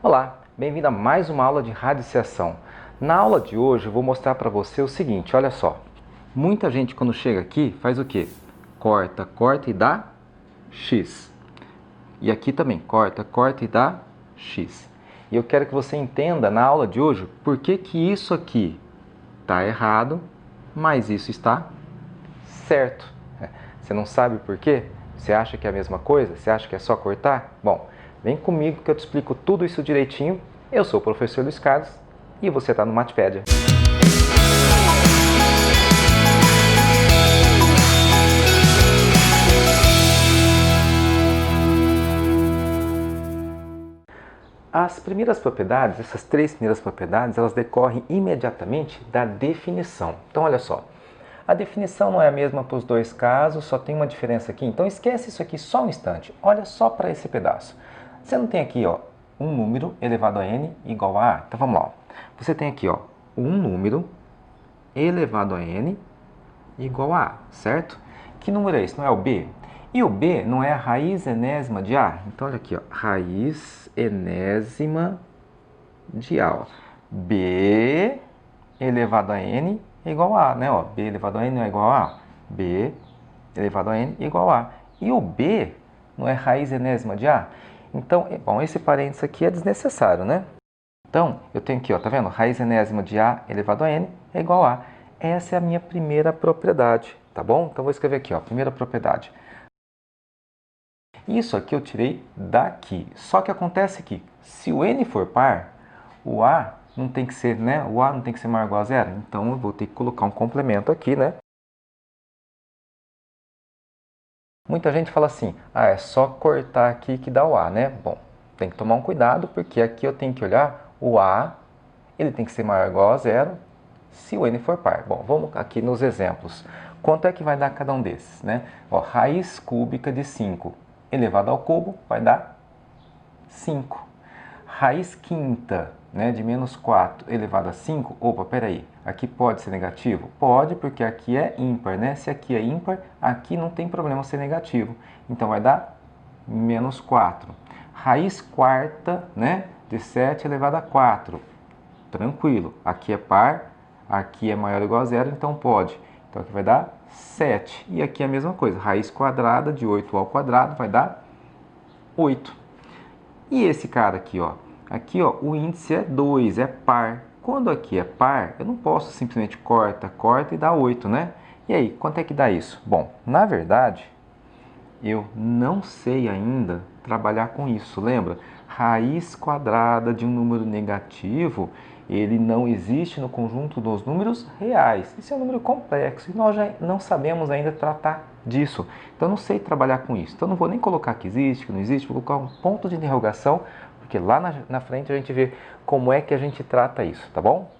Olá, bem-vindo a mais uma aula de radiciação. Na aula de hoje eu vou mostrar para você o seguinte, olha só. Muita gente quando chega aqui faz o quê? Corta, corta e dá x. E aqui também, corta, corta e dá x. E eu quero que você entenda na aula de hoje por que isso aqui está errado, mas isso está certo. Você não sabe por quê? Você acha que é a mesma coisa? Você acha que é só cortar? Bom, vem comigo que eu te explico tudo isso direitinho. Eu sou o professor Luiz Carlos e você está no Matipédia. As primeiras propriedades, essas três primeiras propriedades, elas decorrem imediatamente da definição. Então, olha só. A definição não é a mesma para os dois casos, só tem uma diferença aqui. Então, esquece isso aqui só um instante. Olha só para esse pedaço. Você não tem aqui, ó, um número elevado a n igual a a. Então, vamos lá. Você tem aqui, ó, um número elevado a n igual a a, certo? Que número é esse? Não é o b? E o b não é a raiz enésima de a? Então, olha aqui, ó, raiz enésima de a. Ó. b elevado a n é igual a, né? Ó, b elevado a n não é igual a? B elevado a n é igual a. E o b não é raiz enésima de a? Então, bom, esse parênteses aqui é desnecessário, né? Então, eu tenho aqui, ó, tá vendo? Raiz enésima de a elevado a n é igual a. Essa é a minha primeira propriedade, tá bom? Então, vou escrever aqui, ó, primeira propriedade. Isso aqui eu tirei daqui. Só que acontece que, se o n for par, o a não tem que ser, né? O a não tem que ser maior ou igual a zero. Então, eu vou ter que colocar um complemento aqui, né? Muita gente fala assim, é só cortar aqui que dá o a, né? Bom, tem que tomar um cuidado, porque aqui eu tenho que olhar o a, ele tem que ser maior ou igual a zero, se o n for par. Bom, vamos aqui nos exemplos. Quanto é que vai dar cada um desses, né? Ó, raiz cúbica de 5 elevado ao cubo vai dar 5. Raiz quinta, né, de menos 4 elevado a 5, opa, peraí, aqui pode ser negativo? Pode, porque aqui é ímpar, né? Se aqui é ímpar, aqui não tem problema ser negativo. Então, vai dar menos 4. Raiz quarta, né, de 7 elevado a 4. Tranquilo, aqui é par, aqui é maior ou igual a zero, então pode. Então, aqui vai dar 7. E aqui é a mesma coisa, raiz quadrada de 8 ao quadrado vai dar 8. E esse cara aqui, ó, o índice é 2, é par. Quando aqui é par, eu não posso simplesmente corta e dá 8, né? E aí, quanto é que dá isso? Bom, na verdade, eu não sei ainda trabalhar com isso, lembra? Raiz quadrada de um número negativo, ele não existe no conjunto dos números reais. Isso é um número complexo e nós já não sabemos ainda tratar disso. Então, eu não sei trabalhar com isso. Então, eu não vou nem colocar que existe, que não existe, vou colocar um ponto de interrogação, porque lá na frente a gente vê como é que a gente trata isso, tá bom?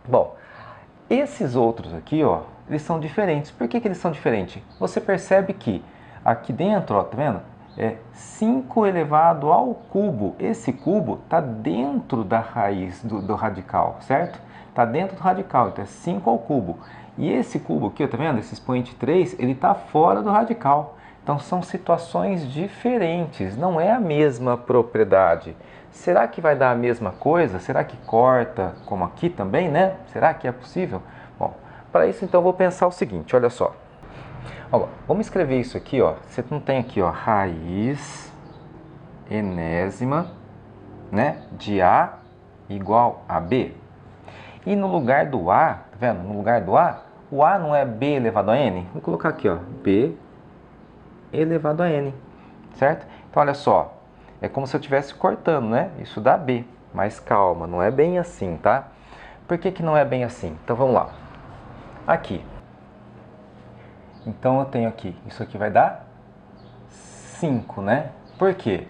Bom, esses outros aqui, ó, eles são diferentes. Por que eles são diferentes? Você percebe que aqui dentro, ó, tá vendo? É 5 elevado ao cubo. Esse cubo está dentro da raiz do radical, certo? Está dentro do radical, então é 5 ao cubo. E esse cubo aqui, ó, tá vendo? Esse expoente 3, ele está fora do radical. Então são situações diferentes, não é a mesma propriedade. Será que vai dar a mesma coisa? Será que corta como aqui também, né? Será que é possível? Bom, para isso então eu vou pensar o seguinte, olha só. Ó, vamos escrever isso aqui, ó. Você não tem aqui, ó, raiz enésima, né, de a igual a b. E no lugar do a, tá vendo? No lugar do a, o a não é b elevado a n? Vou colocar aqui, ó, b elevado a n, certo? Então, olha só, é como se eu estivesse cortando, né? Isso dá b, mas calma, não é bem assim, tá? Por que não é bem assim? Então, vamos lá. Aqui. Então, eu tenho aqui, isso aqui vai dar 5, né? Por quê?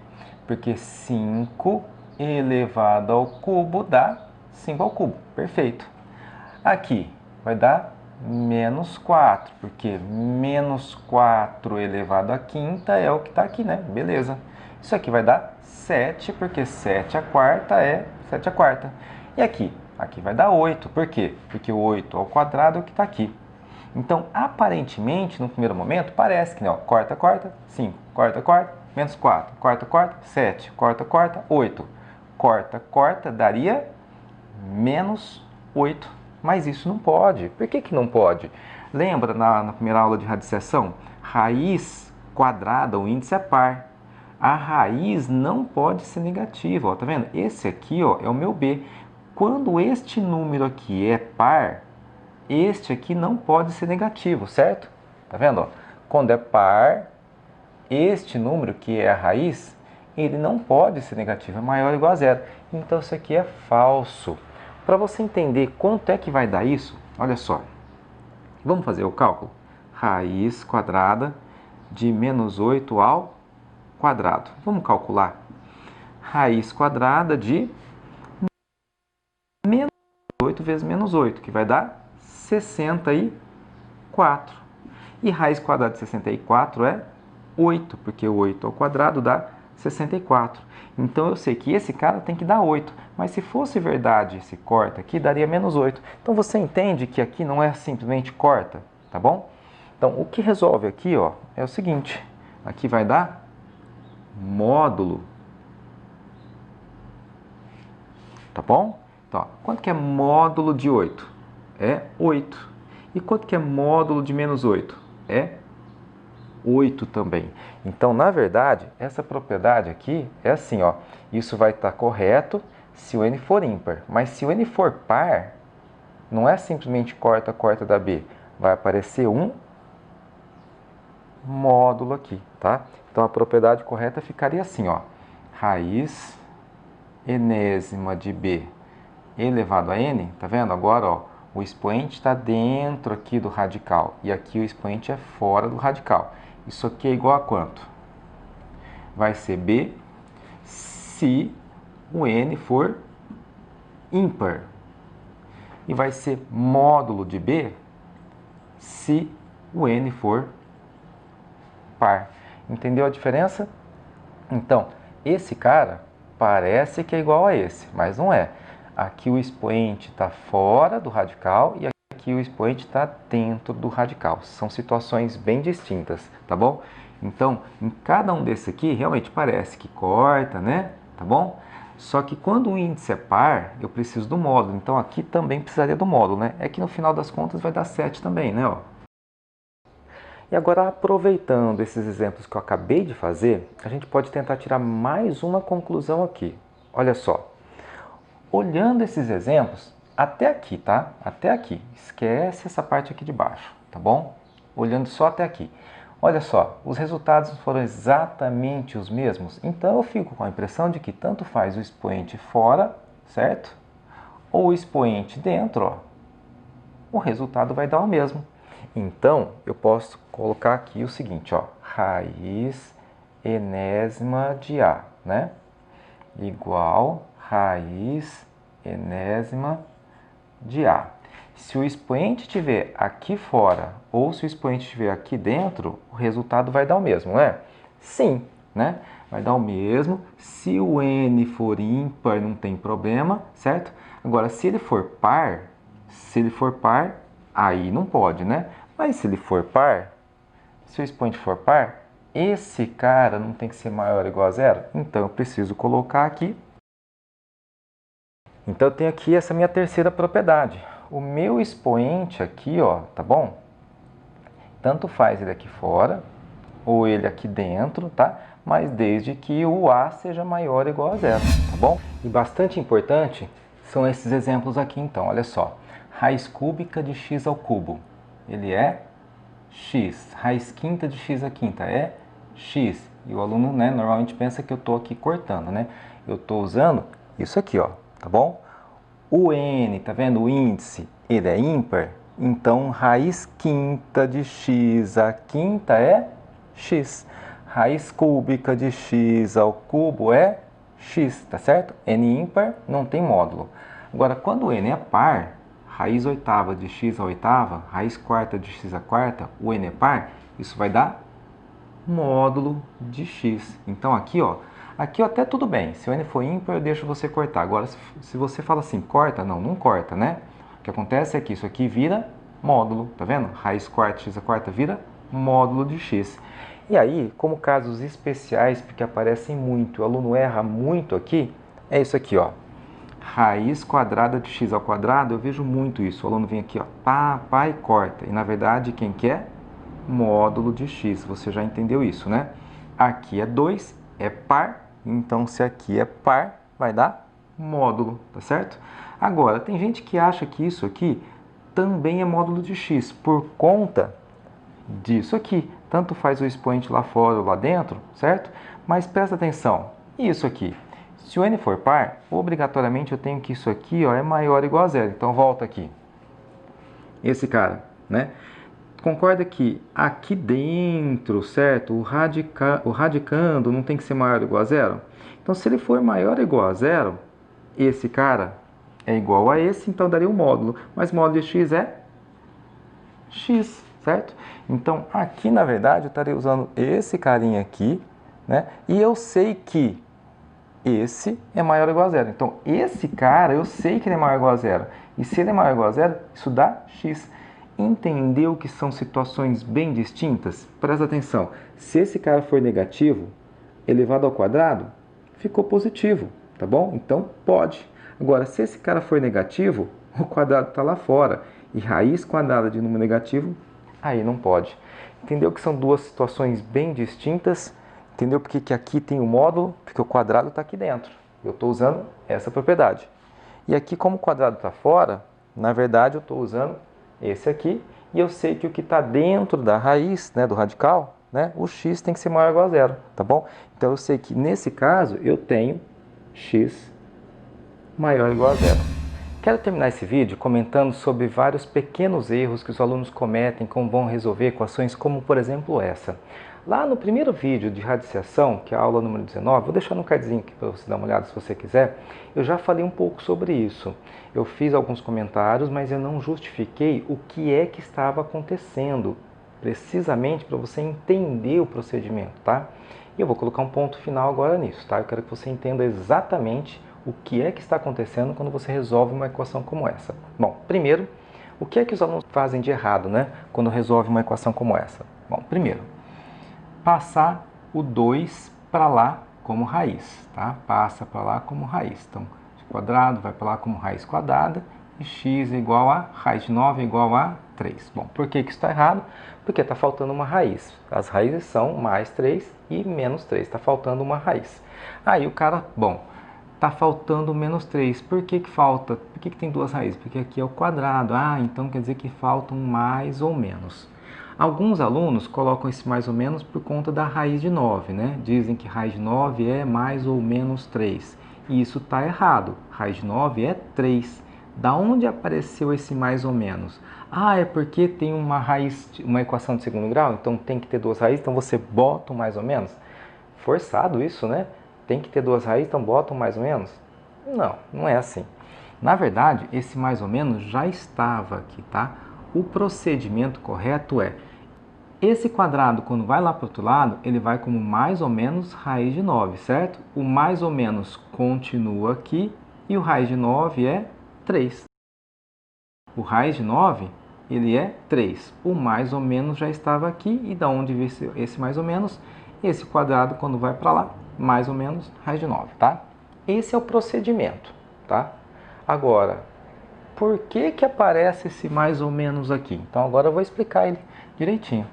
Porque 5 elevado ao cubo dá 5 ao cubo. Perfeito. Aqui vai dar menos 4, porque menos 4 elevado a quinta é o que está aqui, né? Beleza. Isso aqui vai dar 7, porque 7 a quarta é 7 a quarta. E aqui? Aqui vai dar 8. Por quê? Porque 8 ao quadrado é o que está aqui. Então, aparentemente, no primeiro momento, parece que, né, ó, corta, 5, corta, menos 4, corta, 7, corta, 8. corta, corta, daria menos 8. Mas isso não pode. Por que não pode? Lembra na primeira aula de radiciação? Raiz quadrada, o índice é par. A raiz não pode ser negativa, ó, tá vendo? Esse aqui, ó, é o meu b. Quando este número aqui é par, este aqui não pode ser negativo, certo? Tá vendo? Ó? Quando é par, este número, que é a raiz, ele não pode ser negativo, é maior ou igual a zero. Então, isso aqui é falso. Para você entender quanto é que vai dar isso, olha só. Vamos fazer o cálculo? Raiz quadrada de menos 8 ao quadrado. Vamos calcular. Raiz quadrada de menos 8 vezes menos 8, que vai dar 64. E raiz quadrada de 64 é 8, porque 8 ao quadrado dá 64. Então eu sei que esse cara tem que dar 8, mas se fosse verdade esse corta aqui, daria menos 8. Então você entende que aqui não é simplesmente corta, tá bom? Então o que resolve aqui, ó, é o seguinte, aqui vai dar módulo, tá bom? Então, ó, quanto que é módulo de 8? É 8. E quanto que é módulo de menos 8? É 8 também. Então, na verdade, essa propriedade aqui é assim, ó. Isso vai estar correto se o n for ímpar. Mas se o n for par, não é simplesmente corta, corta da b. Vai aparecer um módulo aqui, tá? Então, a propriedade correta ficaria assim, ó. Raiz enésima de b elevado a n, tá vendo? Agora, ó, o expoente está dentro aqui do radical e aqui o expoente é fora do radical. Isso aqui é igual a quanto? Vai ser b se o n for ímpar. E vai ser módulo de b se o n for par. Entendeu a diferença? Então, esse cara parece que é igual a esse, mas não é. Aqui o expoente está fora do radical e aqui o expoente está dentro do radical. São situações bem distintas, tá bom? Então, em cada um desses aqui, realmente parece que corta, né? Tá bom? Só que quando o índice é par, eu preciso do módulo. Então, aqui também precisaria do módulo, né? É que no final das contas vai dar 7 também, né? Ó. E agora, aproveitando esses exemplos que eu acabei de fazer, a gente pode tentar tirar mais uma conclusão aqui. Olha só. Olhando esses exemplos, até aqui, tá? Até aqui. Esquece essa parte aqui de baixo, tá bom? Olhando só até aqui. Olha só, os resultados foram exatamente os mesmos. Então, eu fico com a impressão de que tanto faz o expoente fora, certo? Ou o expoente dentro, ó. O resultado vai dar o mesmo. Então, eu posso colocar aqui o seguinte, ó. Raiz enésima de A, né? Igual raiz enésima de A. Se o expoente estiver aqui fora ou se o expoente estiver aqui dentro, o resultado vai dar o mesmo, não é? Sim, né? Vai dar o mesmo. Se o n for ímpar, não tem problema, certo? Agora, se ele for par, aí não pode, né? Mas se ele for par, se o expoente for par, esse cara não tem que ser maior ou igual a zero? Então, eu preciso colocar aqui. Então, eu tenho aqui essa minha terceira propriedade. O meu expoente aqui, ó, tá bom? Tanto faz ele aqui fora ou ele aqui dentro, tá? Mas desde que o A seja maior ou igual a zero, tá bom? E bastante importante são esses exemplos aqui, então. Olha só. Raiz cúbica de x ao cubo. Ele é x. Raiz quinta de x à quinta é x. E o aluno, né, normalmente pensa que eu estou aqui cortando, né? Eu estou usando isso aqui, ó, tá bom? O n, tá vendo? O índice, ele é ímpar. Então, raiz quinta de x à quinta é x. Raiz cúbica de x ao cubo é x, tá certo? N ímpar não tem módulo. Agora, quando o n é par, raiz oitava de x à oitava, raiz quarta de x à quarta, o n é par, isso vai dar módulo de x. Então, aqui, ó, até tudo bem. Se o n for ímpar, eu deixo você cortar. Agora, se você fala assim, corta, não corta, né? O que acontece é que isso aqui vira módulo, tá vendo? Raiz quarta x à quarta vira módulo de x. E aí, como casos especiais, porque aparecem muito, o aluno erra muito aqui, é isso aqui, ó. Raiz quadrada de x ao quadrado, eu vejo muito isso. O aluno vem aqui, ó, pá, e corta. E na verdade, quem que é? Módulo de x. Você já entendeu isso, né? Aqui é 2, é par. Então, se aqui é par, vai dar módulo, tá certo? Agora, tem gente que acha que isso aqui também é módulo de x, por conta disso aqui. Tanto faz o expoente lá fora ou lá dentro, certo? Mas presta atenção, isso aqui. Se o n for par, obrigatoriamente eu tenho que isso aqui, ó, é maior ou igual a zero. Então, volta aqui. Esse cara, né? Concorda que aqui dentro, certo? O radicando não tem que ser maior ou igual a zero? Então, se ele for maior ou igual a zero, esse cara é igual a esse, então daria um módulo. Mas módulo de x é x, certo? Então, aqui, na verdade, eu estaria usando esse carinha aqui, né? E eu sei que esse é maior ou igual a zero. Então, esse cara, eu sei que ele é maior ou igual a zero. E se ele é maior ou igual a zero, isso dá x. Entendeu que são situações bem distintas? Presta atenção. Se esse cara for negativo, elevado ao quadrado, ficou positivo, tá bom? Então, pode. Agora, se esse cara for negativo, o quadrado está lá fora. E raiz quadrada de número negativo, aí não pode. Entendeu que são duas situações bem distintas? Entendeu porque que aqui tem o módulo? Porque o quadrado está aqui dentro. Eu estou usando essa propriedade. E aqui, como o quadrado está fora, na verdade eu estou usando esse aqui. E eu sei que o que está dentro da raiz, né, do radical, né, o x tem que ser maior ou igual a zero, tá bom? Então eu sei que nesse caso eu tenho x maior ou igual a zero. Quero terminar esse vídeo comentando sobre vários pequenos erros que os alunos cometem quando vão resolver equações como, por exemplo, essa. Lá no primeiro vídeo de radiciação, que é a aula número 19, vou deixar no cardzinho aqui para você dar uma olhada se você quiser, eu já falei um pouco sobre isso. Eu fiz alguns comentários, mas eu não justifiquei o que é que estava acontecendo, precisamente para você entender o procedimento, tá? E eu vou colocar um ponto final agora nisso, tá? Eu quero que você entenda exatamente o que é que está acontecendo quando você resolve uma equação como essa. Bom, primeiro, o que é que os alunos fazem de errado, né, quando resolve uma equação como essa? Bom, primeiro, passar o 2 para lá como raiz, tá? Passa para lá como raiz. Então, x quadrado vai para lá como raiz quadrada e x é igual a, raiz de 9 é igual a 3. Bom, por que isso está errado? Porque está faltando uma raiz. As raízes são mais 3 e menos 3. Está faltando uma raiz. Aí o cara, bom, está faltando menos 3. Por que que falta? Por que que tem duas raízes? Porque aqui é o quadrado. Ah, então quer dizer que faltam mais ou menos. Alguns alunos colocam esse mais ou menos por conta da raiz de 9, né? Dizem que raiz de 9 é mais ou menos 3. E isso está errado. Raiz de 9 é 3. Da onde apareceu esse mais ou menos? Ah, é porque tem uma raiz, uma equação de segundo grau, então tem que ter duas raízes, então você bota um mais ou menos? Forçado isso, né? Tem que ter duas raízes, então bota um mais ou menos? Não, não é assim. Na verdade, esse mais ou menos já estava aqui, tá? O procedimento correto é, esse quadrado, quando vai lá para o outro lado, ele vai como mais ou menos raiz de 9, certo? O mais ou menos continua aqui e o raiz de 9 é 3. O raiz de 9, ele é 3. O mais ou menos já estava aqui e da onde veio esse mais ou menos? Esse quadrado, quando vai para lá, mais ou menos raiz de 9, tá? Esse é o procedimento, tá? Agora, por que que aparece esse mais ou menos aqui? Então agora eu vou explicar ele direitinho.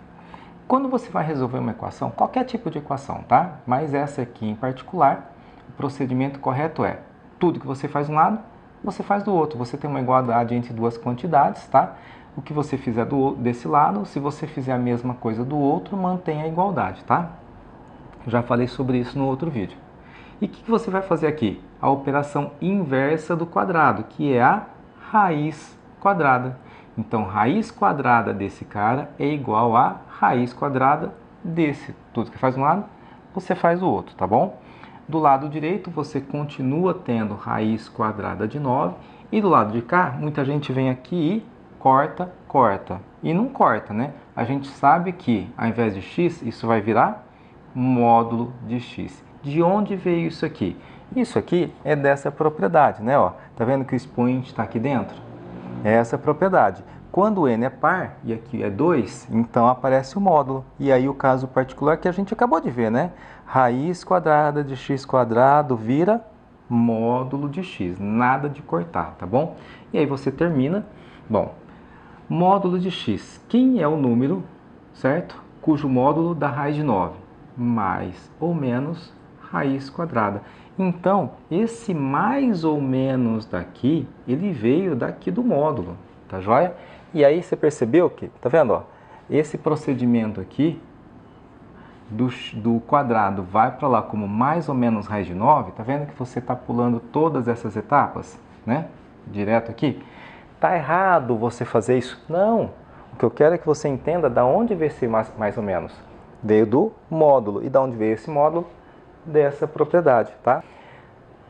Quando você vai resolver uma equação, qualquer tipo de equação, tá? Mas essa aqui em particular, o procedimento correto é, tudo que você faz de um lado, você faz do outro. Você tem uma igualdade entre duas quantidades, tá? O que você fizer desse lado, se você fizer a mesma coisa do outro, mantém a igualdade, tá? Já falei sobre isso no outro vídeo. E o que você vai fazer aqui? A operação inversa do quadrado, que é a raiz quadrada. Então, raiz quadrada desse cara é igual a raiz quadrada desse. Tudo que faz um lado, você faz o outro, tá bom? Do lado direito, você continua tendo raiz quadrada de 9. E do lado de cá, muita gente vem aqui e corta, corta. E não corta, né? A gente sabe que, ao invés de x, isso vai virar módulo de x. De onde veio isso aqui? Isso aqui é dessa propriedade, né? Ó, tá vendo que o expoente está aqui dentro? É essa propriedade. Quando n é par, e aqui é 2, então aparece o módulo. E aí o caso particular que a gente acabou de ver, né? Raiz quadrada de x quadrado vira módulo de x, nada de cortar, tá bom? E aí você termina, bom, módulo de x, quem é o número, certo? Cujo módulo dá raiz de 9, mais ou menos raiz quadrada. Então, esse mais ou menos daqui, ele veio daqui do módulo, tá joia? E aí você percebeu que, tá vendo, ó? Esse procedimento aqui, do quadrado vai para lá como mais ou menos raiz de 9, tá vendo que você está pulando todas essas etapas, né? Direto aqui. Tá errado você fazer isso? Não. O que eu quero é que você entenda da onde veio esse mais ou menos. Veio do módulo. E da onde veio esse módulo? Dessa propriedade, tá?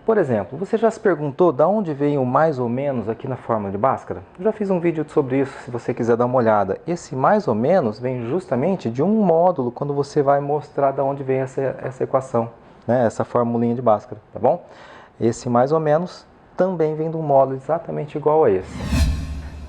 Por exemplo, você já se perguntou de onde veio o mais ou menos aqui na fórmula de Bhaskara? Eu já fiz um vídeo sobre isso, se você quiser dar uma olhada. Esse mais ou menos vem justamente de um módulo, quando você vai mostrar de onde vem essa equação, né? Essa formulinha de Bhaskara, tá bom? Esse mais ou menos também vem de um módulo exatamente igual a esse.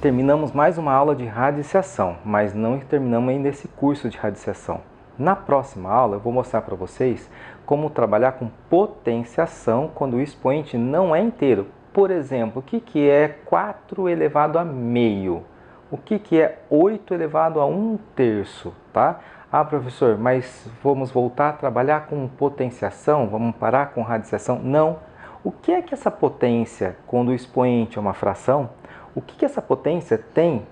Terminamos mais uma aula de radiciação, mas não terminamos ainda esse curso de radiciação. Na próxima aula eu vou mostrar para vocês como trabalhar com potenciação quando o expoente não é inteiro. Por exemplo, o que é 4 elevado a meio? O que é 8 elevado a 1/3? Tá? Ah, professor, mas vamos voltar a trabalhar com potenciação? Vamos parar com radiciação? Não. O que é que essa potência, quando o expoente é uma fração, o que essa potência tem?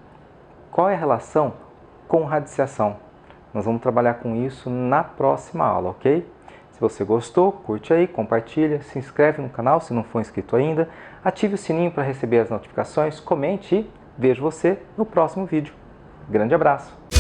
Qual é a relação com radiciação? Nós vamos trabalhar com isso na próxima aula, ok? Se você gostou, curte aí, compartilha, se inscreve no canal se não for inscrito ainda, ative o sininho para receber as notificações, comente e vejo você no próximo vídeo. Grande abraço!